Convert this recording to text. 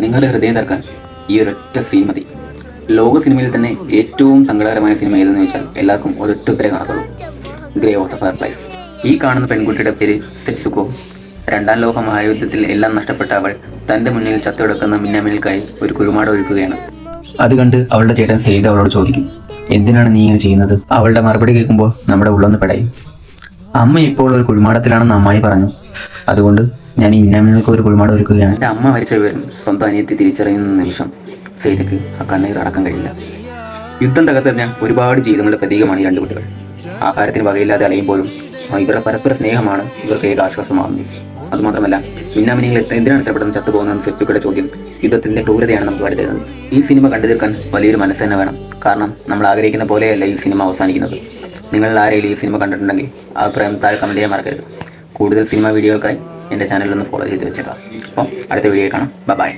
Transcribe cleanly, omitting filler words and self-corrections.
നിങ്ങളുടെ ഹൃദയം തർക്കാൻ ഈ ഒരൊറ്റ സീൻ മതി. ലോക സിനിമയിൽ തന്നെ ഏറ്റവും സങ്കടകരമായ സിനിമ ഏതെന്ന് വെച്ചാൽ എല്ലാവർക്കും ഒരൊറ്റ ഉത്തരേ കാണത്തുള്ളൂ: ഗ്രേ ഓഫ് ദ ഫയർഫ്ലൈസ്. ഈ കാണുന്ന പെൺകുട്ടിയുടെ പേര് സെറ്റ്സുക്കോ. രണ്ടാം ലോക മഹായുദ്ധത്തിൽ എല്ലാം നഷ്ടപ്പെട്ട അവൾ തൻ്റെ മുന്നിൽ ചത്തുകിടക്കുന്ന മിന്നാമിനിൽക്കായി ഒരു കുഴിമാട ഒഴുക്കുകയാണ്. അത് കണ്ട് അവളുടെ ചേട്ടൻ സെയ്ദ് അവളോട് ചോദിക്കും, എന്തിനാണ് നീ ഇങ്ങനെ ചെയ്യുന്നത്? അവളുടെ മറുപടി കേൾക്കുമ്പോൾ നമ്മുടെ ഉള്ളൊന്ന് പെടയും. അമ്മ ഇപ്പോൾ ഒരു കുഴിമാടത്തിലാണെന്ന് അമ്മായി പറഞ്ഞു, അതുകൊണ്ട് ഞാൻ ഈ മിന്നാമിനുകൾക്ക് ഒരു കുഴിമാടം ഒരുക്കുകയാണ്. എൻ്റെ അമ്മ മരിച്ച വിവരം സ്വന്തം അനിയത്തി തിരിച്ചറിയുന്ന നിമിഷം സെയ്ദക്ക് ആ കണ്ണീർ അടക്കാൻ കഴിയില്ല. യുദ്ധം തകർത്തെറിഞ്ഞ ഒരുപാട് ജീവിതങ്ങളുടെ പ്രതീകമാണ് ഈ രണ്ട് കുട്ടികൾ. ആഹാരത്തിന് വകയില്ലാതെ അലയുമ്പോഴും ഇവരുടെ പരസ്പര സ്നേഹമാണ് ഇവർക്ക് ഏക ആശ്വാസമാകുന്നത്. അതുമാത്രമല്ല, മിന്നാമിനികൾ എന്തിനാണ് ഇഷ്ടപ്പെടുന്ന ചത്തുപോകുന്ന സെറ്റ്സുക്കയുടെ ചോദ്യം യുദ്ധത്തിൻ്റെ ക്രൂരതയാണ് നമുക്ക് കാട്ടിത്തരുന്നത്. ഈ സിനിമ കണ്ടു തീർക്കാൻ വലിയൊരു മനസ്സ് തന്നെ വേണം. കാരണം നമ്മൾ ആഗ്രഹിക്കുന്ന പോലെയല്ല ഈ സിനിമ അവസാനിക്കുന്നത്. നിങ്ങൾ ആരെങ്കിലും ഈ സിനിമ കണ്ടിട്ടുണ്ടെങ്കിൽ അഭിപ്രായം താഴെ കമൻറ്റ് ചെയ്യാൻ മറക്കരുത്. കൂടുതൽ സിനിമ വീഡിയോകൾക്കായി എൻ്റെ ചാനലൊന്ന് ഫോളോ ചെയ്ത് വെച്ചേക്കാം. അപ്പം അടുത്ത വീഡിയോ കാണാം. ബൈ.